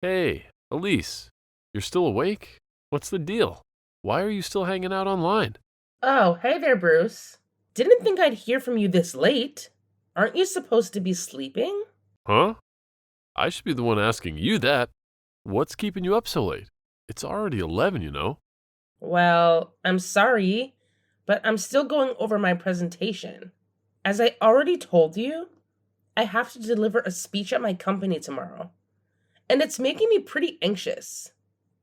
Hey, Elise, you're still awake? What's the deal? Why are you still hanging out online? Oh, hey there, Bruce. Didn't think I'd hear from you this late. Aren't you supposed to be sleeping? Huh? I should be the one asking you that. What's keeping you up so late? It's already 11, you know. Well, I'm sorry, but I'm still going over my presentation. As I already told you, I have to deliver a speech at my company tomorrow, and it's making me pretty anxious.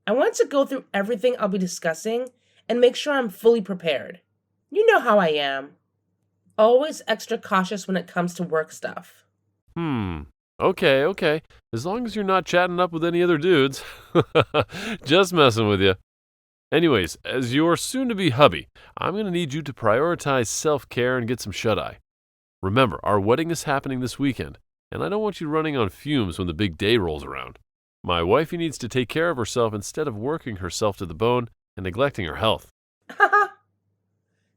I want to go through everything I'll be discussing and make sure I'm fully prepared. You know how I am. Always extra cautious when it comes to work stuff. Hmm. Okay. As long as you're not chatting up with any other dudes. Just messing with you. Anyways, as your soon to be hubby, I'm going to need you to prioritize self care and get some shut eye. Remember, our wedding is happening this weekend, and I don't want you running on fumes when the big day rolls around. My wifey needs to take care of herself instead of working herself to the bone and neglecting her health.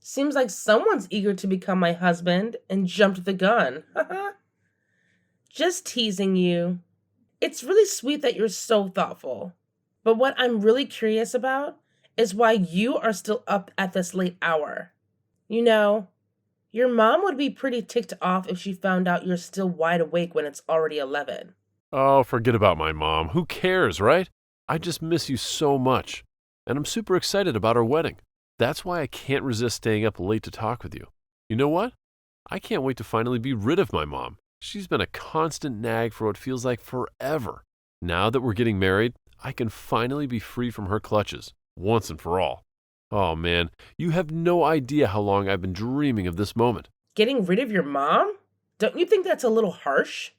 Seems like someone's eager to become my husband and jumped the gun. Just teasing you. It's really sweet that you're so thoughtful. But what I'm really curious about is why you are still up at this late hour. You know, your mom would be pretty ticked off if she found out you're still wide awake when it's already 11. Oh, forget about my mom. Who cares, right? I just miss you so much. And I'm super excited about our wedding. That's why I can't resist staying up late to talk with you. You know what? I can't wait to finally be rid of my mom. She's been a constant nag for what feels like forever. Now that we're getting married, I can finally be free from her clutches, once and for all. Oh man, you have no idea how long I've been dreaming of this moment. Getting rid of your mom? Don't you think that's a little harsh?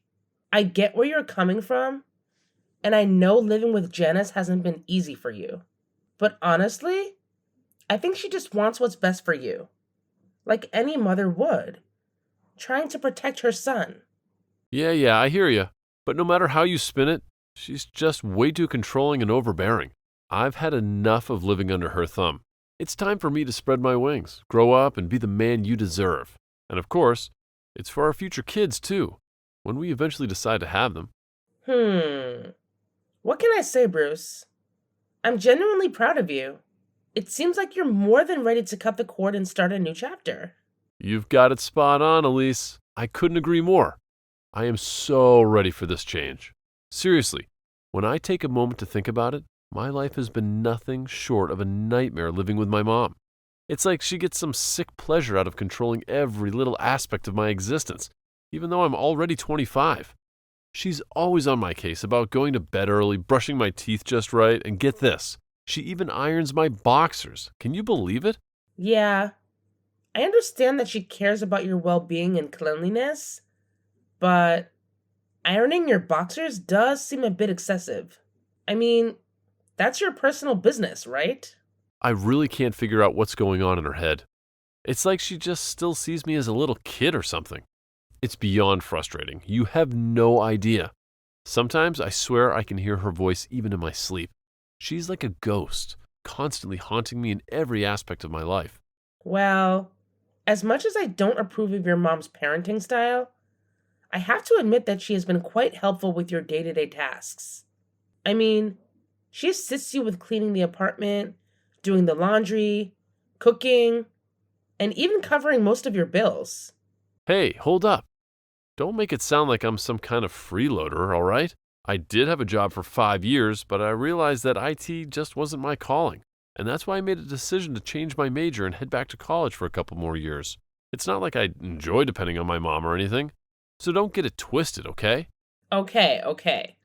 I get where you're coming from, and I know living with Janice hasn't been easy for you. But honestly, I think she just wants what's best for you, like any mother would, trying to protect her son. Yeah, I hear you. But no matter how you spin it, she's just way too controlling and overbearing. I've had enough of living under her thumb. It's time for me to spread my wings, grow up, and be the man you deserve. And of course, it's for our future kids, too, when we eventually decide to have them. Hmm. What can I say, Bruce? I'm genuinely proud of you. It seems like you're more than ready to cut the cord and start a new chapter. You've got it spot on, Elise. I couldn't agree more. I am so ready for this change. Seriously, when I take a moment to think about it, my life has been nothing short of a nightmare living with my mom. It's like she gets some sick pleasure out of controlling every little aspect of my existence, even though I'm already 25. She's always on my case about going to bed early, brushing my teeth just right, and get this, she even irons my boxers. Can you believe it? Yeah, I understand that she cares about your well being and cleanliness, but ironing your boxers does seem a bit excessive. I mean, that's your personal business, right? I really can't figure out what's going on in her head. It's like she just still sees me as a little kid or something. It's beyond frustrating. You have no idea. Sometimes I swear I can hear her voice even in my sleep. She's like a ghost, constantly haunting me in every aspect of my life. Well, as much as I don't approve of your mom's parenting style, I have to admit that she has been quite helpful with your day to day tasks. I mean, she assists you with cleaning the apartment, doing the laundry, cooking, and even covering most of your bills. Hey, hold up. Don't make it sound like I'm some kind of freeloader, all right? I did have a job for 5 years, but I realized that IT just wasn't my calling. And that's why I made a decision to change my major and head back to college for a couple more years. It's not like I enjoy depending on my mom or anything. So don't get it twisted, okay? Okay.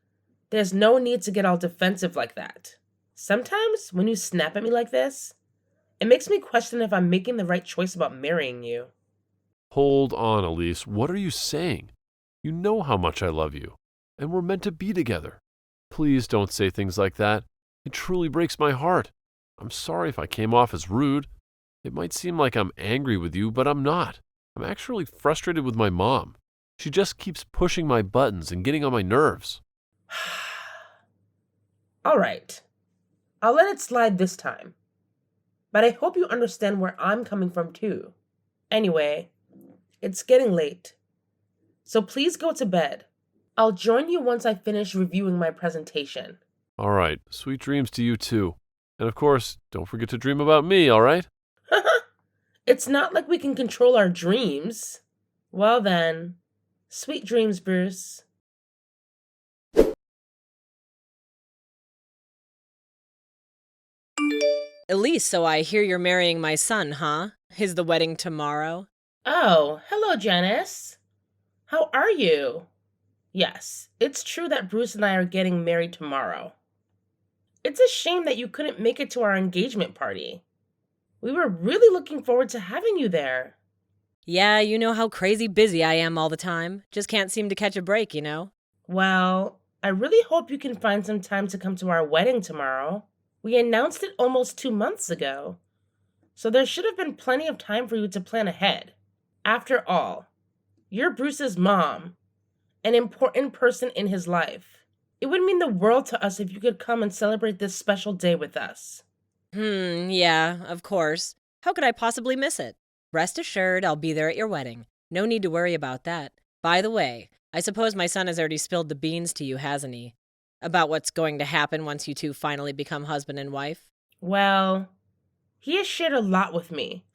There's no need to get all defensive like that. Sometimes, when you snap at me like this, it makes me question if I'm making the right choice about marrying you. Hold on, Elise. What are you saying? You know how much I love you, and we're meant to be together. Please don't say things like that. It truly breaks my heart. I'm sorry if I came off as rude. It might seem like I'm angry with you, but I'm not. I'm actually frustrated with my mom. She just keeps pushing my buttons and getting on my nerves. All right, I'll let it slide this time, but I hope you understand where I'm coming from too. Anyway, it's getting late, so please go to bed. I'll join you once I finish reviewing my presentation. All right, sweet dreams to you too. And of course, don't forget to dream about me, all right? It's not like we can control our dreams. Well then, sweet dreams, Bruce. Elise, so I hear you're marrying my son, huh? Is the wedding tomorrow? Oh, hello, Janice. How are you? Yes, it's true that Bruce and I are getting married tomorrow. It's a shame that you couldn't make it to our engagement party. We were really looking forward to having you there. Yeah, you know how crazy busy I am all the time. Just can't seem to catch a break, you know? Well, I really hope you can find some time to come to our wedding tomorrow. We announced it almost 2 months ago, so there should have been plenty of time for you to plan ahead. After all, you're Bruce's mom, an important person in his life. It would mean the world to us if you could come and celebrate this special day with us. Yeah, of course. How could I possibly miss it? Rest assured, I'll be there at your wedding. No need to worry about that. By the way, I suppose my son has already spilled the beans to you, hasn't he? About what's going to happen once you two finally become husband and wife? Well, he has shared a lot with me,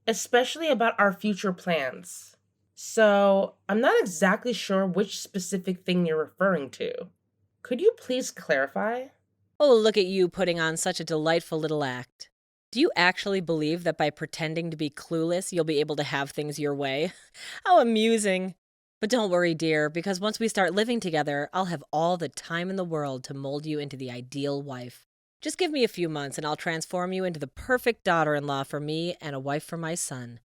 especially about our future plans. So, I'm not exactly sure which specific thing you're referring to. Could you please clarify? Oh, look at you putting on such a delightful little act. Do you actually believe that by pretending to be clueless, you'll be able to have things your way? How amusing. But don't worry, dear, because once we start living together, I'll have all the time in the world to mold you into the ideal wife. Just give me a few months and I'll transform you into the perfect daughter-in-law for me and a wife for my son.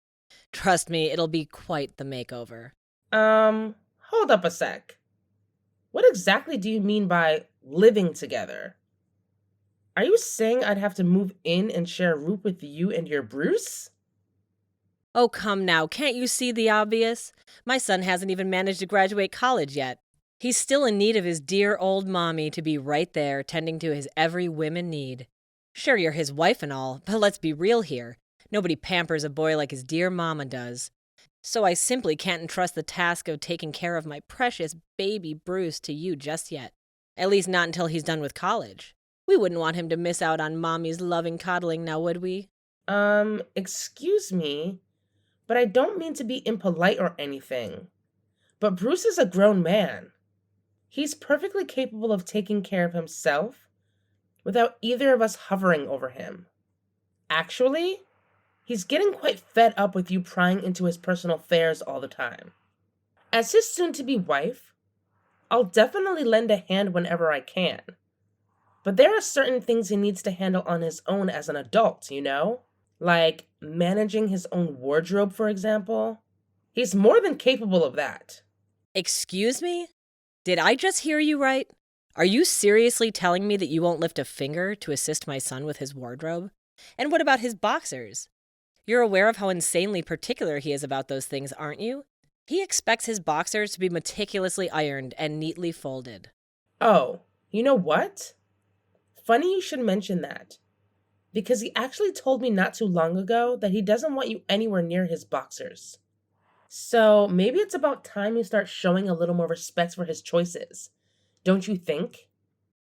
Trust me, it'll be quite the makeover. Hold up a sec. What exactly do you mean by living together? Are you saying I'd have to move in and share a room with you and your Bruce? Oh, come now, can't you see the obvious? My son hasn't even managed to graduate college yet. He's still in need of his dear old mommy to be right there, tending to his every whim and need. Sure, you're his wife and all, but let's be real here. Nobody pampers a boy like his dear mama does. So I simply can't entrust the task of taking care of my precious baby Bruce to you just yet. At least not until he's done with college. We wouldn't want him to miss out on mommy's loving coddling, now would we? Excuse me, but I don't mean to be impolite or anything. But Bruce is a grown man. He's perfectly capable of taking care of himself without either of us hovering over him. Actually, he's getting quite fed up with you prying into his personal affairs all the time. As his soon-to-be wife, I'll definitely lend a hand whenever I can. But there are certain things he needs to handle on his own as an adult, you know? Like managing his own wardrobe, for example. He's more than capable of that. Excuse me? Did I just hear you right? Are you seriously telling me that you won't lift a finger to assist my son with his wardrobe? And what about his boxers? You're aware of how insanely particular he is about those things, aren't you? He expects his boxers to be meticulously ironed and neatly folded. Oh, you know what? Funny you should mention that. Because he actually told me not too long ago that he doesn't want you anywhere near his boxers. So maybe it's about time you start showing a little more respect for his choices. Don't you think?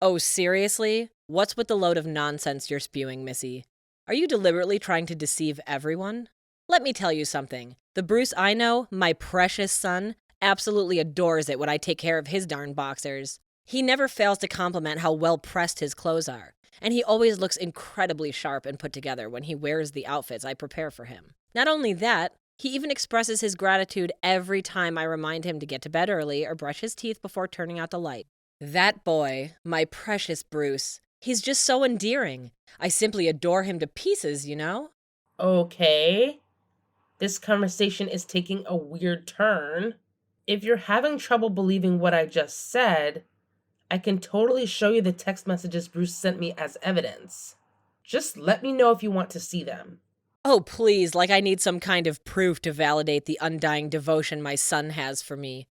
Oh, seriously? What's with the load of nonsense you're spewing, Missy? Are you deliberately trying to deceive everyone? Let me tell you something. The Bruce I know, my precious son, absolutely adores it when I take care of his darn boxers. He never fails to compliment how well pressed his clothes are, and he always looks incredibly sharp and put together when he wears the outfits I prepare for him. Not only that, he even expresses his gratitude every time I remind him to get to bed early or brush his teeth before turning out the light. That boy, my precious Bruce, he's just so endearing. I simply adore him to pieces, you know? Okay. This conversation is taking a weird turn. If you're having trouble believing what I just said, I can totally show you the text messages Bruce sent me as evidence. Just let me know if you want to see them. Oh, please, like I need some kind of proof to validate the undying devotion my son has for me.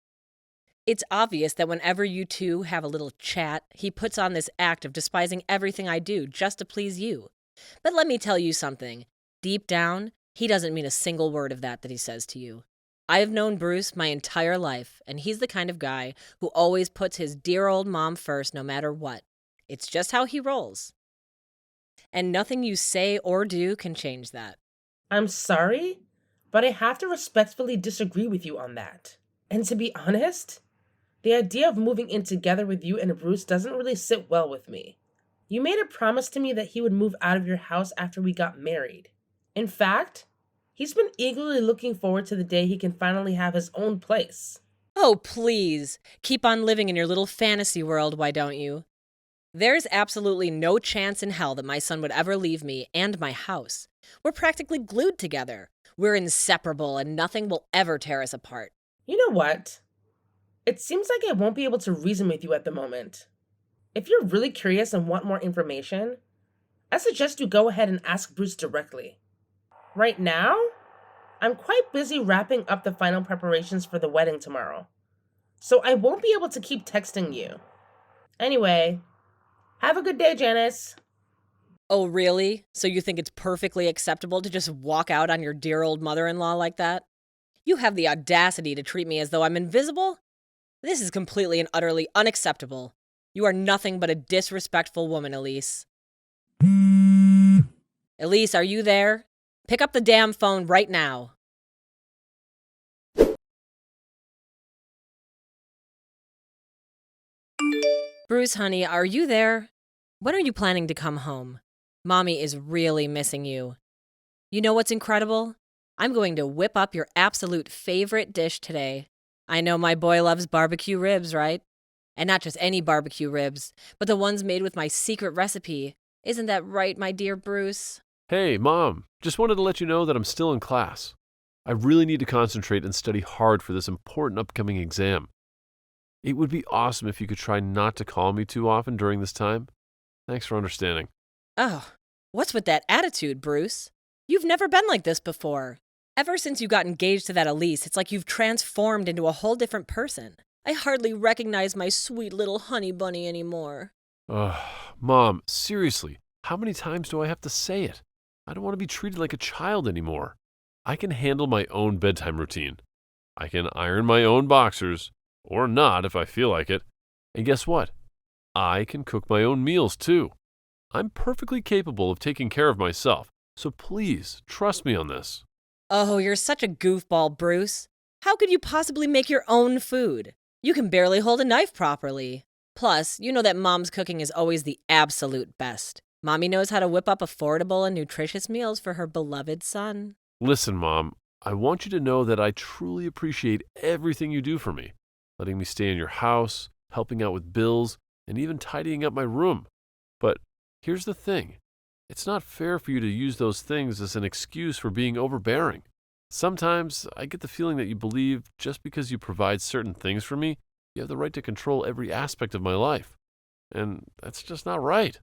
It's obvious that whenever you two have a little chat, he puts on this act of despising everything I do just to please you. But let me tell you something. Deep down, he doesn't mean a single word of that he says to you. I've known Bruce my entire life, and he's the kind of guy who always puts his dear old mom first no matter what. It's just how he rolls. And nothing you say or do can change that. I'm sorry, but I have to respectfully disagree with you on that. And to be honest, the idea of moving in together with you and Bruce doesn't really sit well with me. You made a promise to me that he would move out of your house after we got married. In fact, he's been eagerly looking forward to the day he can finally have his own place. Oh, please, keep on living in your little fantasy world, why don't you? There's absolutely no chance in hell that my son would ever leave me and my house. We're practically glued together. We're inseparable, and nothing will ever tear us apart. You know what? It seems like I won't be able to reason with you at the moment. If you're really curious and want more information, I suggest you go ahead and ask Bruce directly. Right now, I'm quite busy wrapping up the final preparations for the wedding tomorrow, so I won't be able to keep texting you. Anyway, have a good day, Janice. Oh, really? So you think it's perfectly acceptable to just walk out on your dear old mother-in-law like that? You have the audacity to treat me as though I'm invisible? This is completely and utterly unacceptable. You are nothing but a disrespectful woman, Elise. Elise, are you there? Pick up the damn phone right now. Bruce, honey, are you there? When are you planning to come home? Mommy is really missing you. You know what's incredible? I'm going to whip up your absolute favorite dish today. I know my boy loves barbecue ribs, right? And not just any barbecue ribs, but the ones made with my secret recipe. Isn't that right, my dear Bruce? Hey, Mom, just wanted to let you know that I'm still in class. I really need to concentrate and study hard for this important upcoming exam. It would be awesome if you could try not to call me too often during this time. Thanks for understanding. Oh, what's with that attitude, Bruce? You've never been like this before. Ever since you got engaged to that Elise, it's like you've transformed into a whole different person. I hardly recognize my sweet little honey bunny anymore. Mom, seriously, how many times do I have to say it? I don't want to be treated like a child anymore. I can handle my own bedtime routine. I can iron my own boxers, or not if I feel like it. And guess what? I can cook my own meals too. I'm perfectly capable of taking care of myself, so please trust me on this. Oh, you're such a goofball, Bruce. How could you possibly make your own food? You can barely hold a knife properly. Plus, you know that Mom's cooking is always the absolute best. Mommy knows how to whip up affordable and nutritious meals for her beloved son. Listen, Mom, I want you to know that I truly appreciate everything you do for me, letting me stay in your house, helping out with bills, and even tidying up my room. But here's the thing. It's not fair for you to use those things as an excuse for being overbearing. Sometimes I get the feeling that you believe just because you provide certain things for me, you have the right to control every aspect of my life. And that's just not right.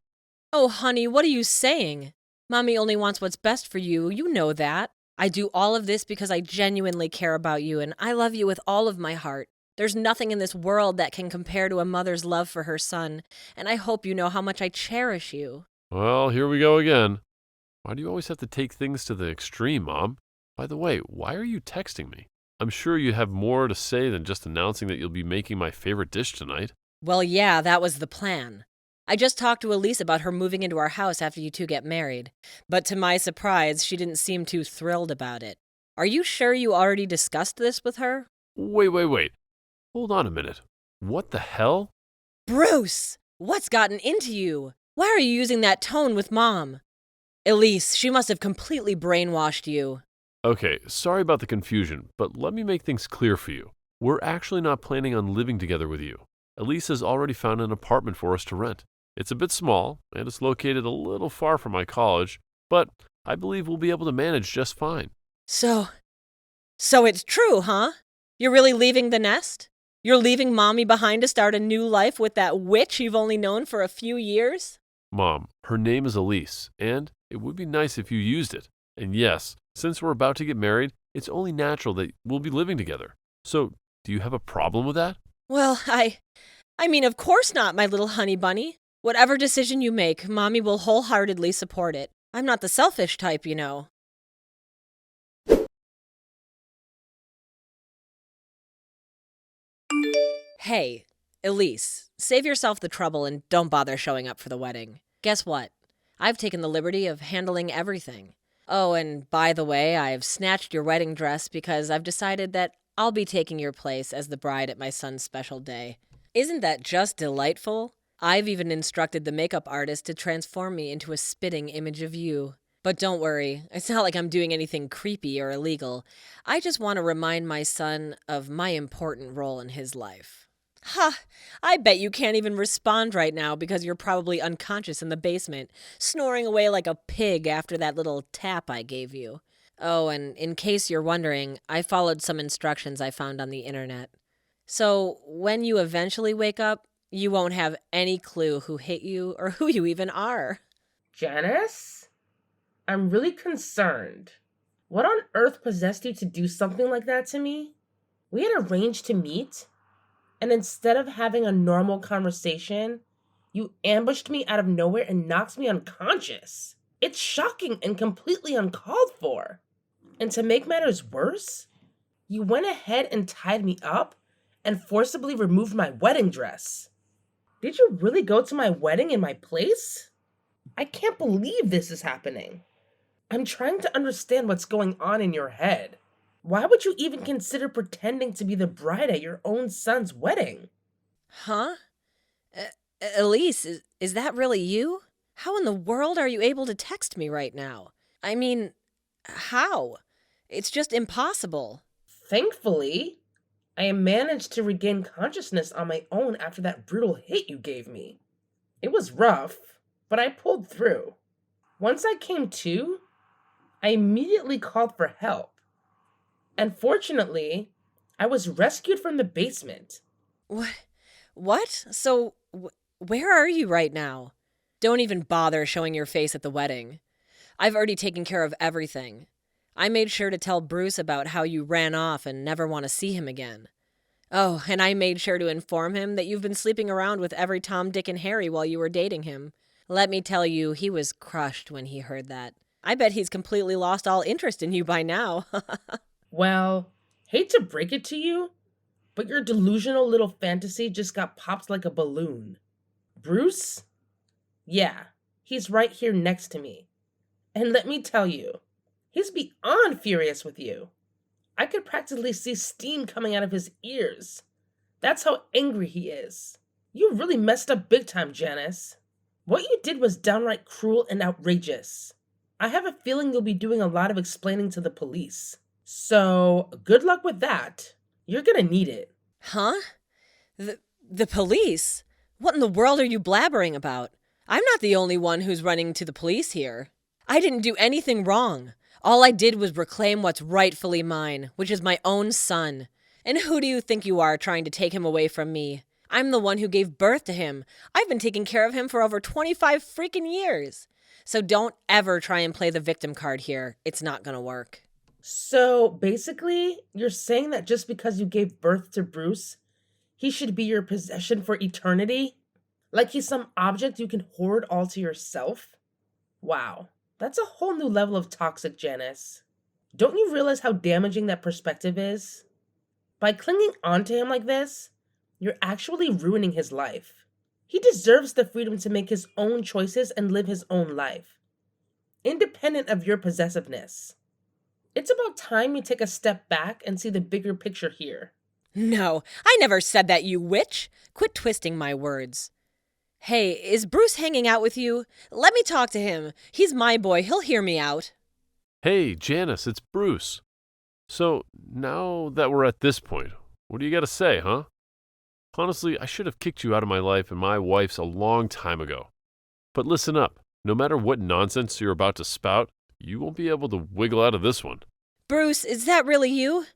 Oh, honey, what are you saying? Mommy only wants what's best for you. You know that. I do all of this because I genuinely care about you, and I love you with all of my heart. There's nothing in this world that can compare to a mother's love for her son, and I hope you know how much I cherish you. Well, here we go again. Why do you always have to take things to the extreme, Mom? By the way, why are you texting me? I'm sure you have more to say than just announcing that you'll be making my favorite dish tonight. Well, yeah, that was the plan. I just talked to Elise about her moving into our house after you two get married, but to my surprise, she didn't seem too thrilled about it. Are you sure you already discussed this with her? Wait. Hold on a minute. What the hell? Bruce! What's gotten into you? Why are you using that tone with Mom? Elise, she must have completely brainwashed you. Okay, sorry about the confusion, but let me make things clear for you. We're actually not planning on living together with you. Elise has already found an apartment for us to rent. It's a bit small, and it's located a little far from my college, but I believe we'll be able to manage just fine. So it's true, huh? You're really leaving the nest? You're leaving Mommy behind to start a new life with that witch you've only known for a few years? Mom, her name is Elise, and it would be nice if you used it. And yes, since we're about to get married, it's only natural that we'll be living together. So, do you have a problem with that? Well, I mean, of course not, my little honey bunny. Whatever decision you make, Mommy will wholeheartedly support it. I'm not the selfish type, you know. Hey, Elise, save yourself the trouble and don't bother showing up for the wedding. Guess what? I've taken the liberty of handling everything. Oh, and by the way, I've snatched your wedding dress because I've decided that I'll be taking your place as the bride at my son's special day. Isn't that just delightful? I've even instructed the makeup artist to transform me into a spitting image of you. But don't worry, it's not like I'm doing anything creepy or illegal. I just want to remind my son of my important role in his life. Ha! I bet you can't even respond right now because you're probably unconscious in the basement, snoring away like a pig after that little tap I gave you. Oh, and in case you're wondering, I followed some instructions I found on the internet. So, when you eventually wake up, you won't have any clue who hit you or who you even are. Janice? I'm really concerned. What on earth possessed you to do something like that to me? We had arranged to meet, and instead of having a normal conversation, you ambushed me out of nowhere and knocked me unconscious. It's shocking and completely uncalled for. And to make matters worse, you went ahead and tied me up and forcibly removed my wedding dress. Did you really go to my wedding in my place? I can't believe this is happening. I'm trying to understand what's going on in your head. Why would you even consider pretending to be the bride at your own son's wedding? Huh? Elise, is that really you? How in the world are you able to text me right now? I mean, how? It's just impossible. Thankfully, I managed to regain consciousness on my own after that brutal hit you gave me. It was rough, but I pulled through. Once I came to, I immediately called for help. And fortunately, I was rescued from the basement. What? So, where are you right now? Don't even bother showing your face at the wedding. I've already taken care of everything. I made sure to tell Bruce about how you ran off and never want to see him again. Oh, and I made sure to inform him that you've been sleeping around with every Tom, Dick, and Harry while you were dating him. Let me tell you, he was crushed when he heard that. I bet he's completely lost all interest in you by now. Well, hate to break it to you, but your delusional little fantasy just got popped like a balloon. Bruce? Yeah, he's right here next to me. And let me tell you, he's beyond furious with you. I could practically see steam coming out of his ears. That's how angry he is. You really messed up big time, Janice. What you did was downright cruel and outrageous. I have a feeling you'll be doing a lot of explaining to the police. So, good luck with that. You're gonna need it. Huh? The police? What in the world are you blabbering about? I'm not the only one who's running to the police here. I didn't do anything wrong. All I did was reclaim what's rightfully mine, which is my own son. And who do you think you are trying to take him away from me? I'm the one who gave birth to him. I've been taking care of him for over 25 freaking years. So don't ever try and play the victim card here. It's not gonna work. So, basically, you're saying that just because you gave birth to Bruce, he should be your possession for eternity? Like he's some object you can hoard all to yourself? Wow, that's a whole new level of toxic, Janice. Don't you realize how damaging that perspective is? By clinging onto him like this, you're actually ruining his life. He deserves the freedom to make his own choices and live his own life, independent of your possessiveness. It's about time you take a step back and see the bigger picture here. No, I never said that, you witch. Quit twisting my words. Hey, is Bruce hanging out with you? Let me talk to him. He's my boy. He'll hear me out. Hey, Janice, it's Bruce. So, now that we're at this point, what do you got to say, huh? Honestly, I should have kicked you out of my life and my wife's a long time ago. But listen up. No matter what nonsense you're about to spout, you won't be able to wiggle out of this one. Bruce, is that really you?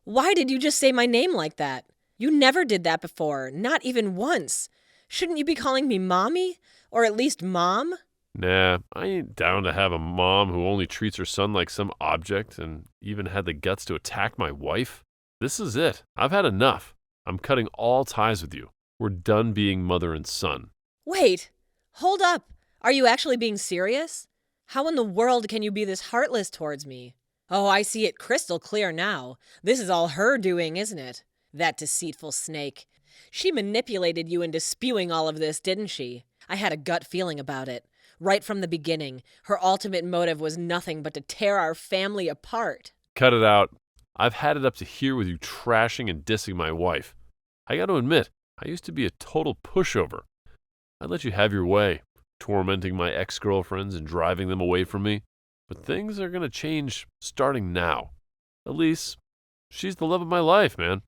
Why did you just say my name like that? You never did that before, not even once. Shouldn't you be calling me Mommy? Or at least Mom? Nah, I ain't down to have a mom who only treats her son like some object and even had the guts to attack my wife. This is it. I've had enough. I'm cutting all ties with you. We're done being mother and son. Wait, hold up. Are you actually being serious? How in the world can you be this heartless towards me? Oh, I see it crystal clear now. This is all her doing, isn't it? That deceitful snake. She manipulated you into spewing all of this, didn't she? I had a gut feeling about it. Right from the beginning, her ultimate motive was nothing but to tear our family apart. Cut it out. I've had it up to here with you trashing and dissing my wife. I got to admit, I used to be a total pushover. I'd let you have your way, tormenting my ex-girlfriends and driving them away from me. But things are going to change starting now. Elise, she's the love of my life, man.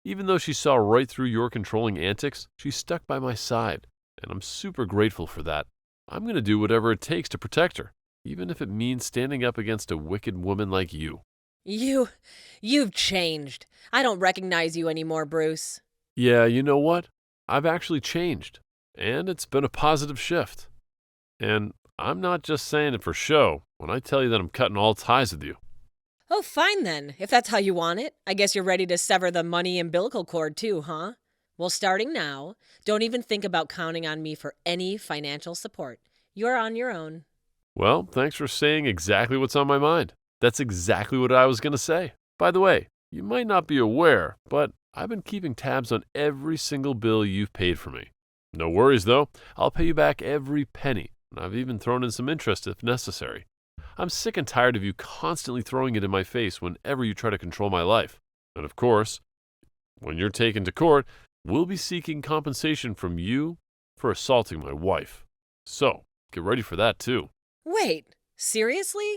Even though she saw right through your controlling antics, she stuck by my side, and I'm super grateful for that. I'm going to do whatever it takes to protect her, even if it means standing up against a wicked woman like you. You've changed. I don't recognize you anymore, Bruce. Yeah, you know what? I've actually changed, and it's been a positive shift. And I'm not just saying it for show when I tell you that I'm cutting all ties with you. Oh, fine then, if that's how you want it. I guess you're ready to sever the money umbilical cord too, huh? Well, starting now, don't even think about counting on me for any financial support. You're on your own. Well, thanks for saying exactly what's on my mind. That's exactly what I was going to say. By the way, you might not be aware, but I've been keeping tabs on every single bill you've paid for me. No worries, though. I'll pay you back every penny, and I've even thrown in some interest if necessary. I'm sick and tired of you constantly throwing it in my face whenever you try to control my life. And of course, when you're taken to court, we'll be seeking compensation from you for assaulting my wife. So, get ready for that too. Wait, seriously?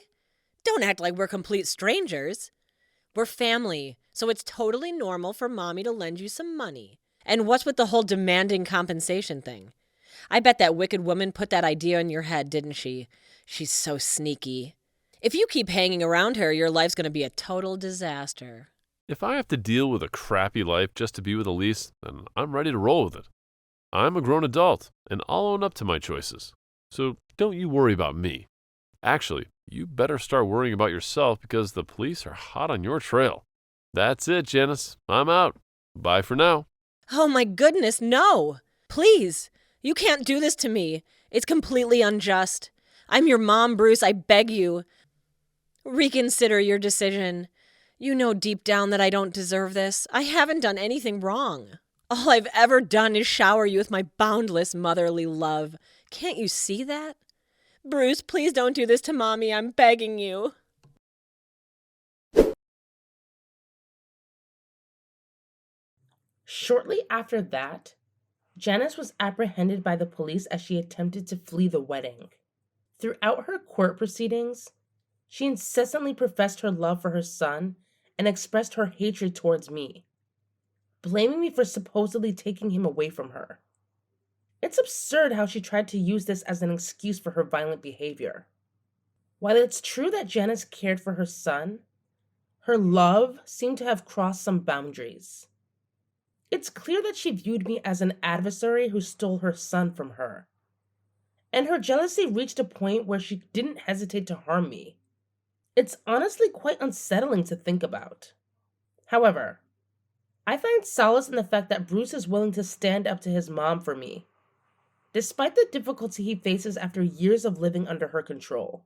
Don't act like we're complete strangers. We're family, so it's totally normal for Mommy to lend you some money. And what's with the whole demanding compensation thing? I bet that wicked woman put that idea in your head, didn't she? She's so sneaky. If you keep hanging around her, your life's going to be a total disaster. If I have to deal with a crappy life just to be with Elise, then I'm ready to roll with it. I'm a grown adult, and I'll own up to my choices. So don't you worry about me. Actually, you better start worrying about yourself because the police are hot on your trail. That's it, Janice. I'm out. Bye for now. Oh my goodness, no! Please, you can't do this to me. It's completely unjust. I'm your mom, Bruce. I beg you. Reconsider your decision. You know deep down that I don't deserve this. I haven't done anything wrong. All I've ever done is shower you with my boundless motherly love. Can't you see that? Bruce, please don't do this to Mommy. I'm begging you. Shortly after that, Janice was apprehended by the police as she attempted to flee the wedding. Throughout her court proceedings, she incessantly professed her love for her son and expressed her hatred towards me, blaming me for supposedly taking him away from her. It's absurd how she tried to use this as an excuse for her violent behavior. While it's true that Janice cared for her son, her love seemed to have crossed some boundaries. It's clear that she viewed me as an adversary who stole her son from her, and her jealousy reached a point where she didn't hesitate to harm me. It's honestly quite unsettling to think about. However, I find solace in the fact that Bruce is willing to stand up to his mom for me, despite the difficulty he faces after years of living under her control.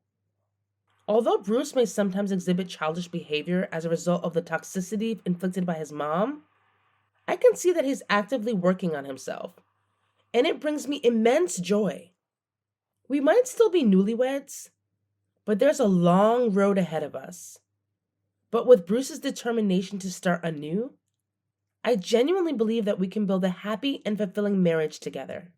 Although Bruce may sometimes exhibit childish behavior as a result of the toxicity inflicted by his mom, I can see that he's actively working on himself, and it brings me immense joy. We might still be newlyweds, but there's a long road ahead of us. But with Bruce's determination to start anew, I genuinely believe that we can build a happy and fulfilling marriage together.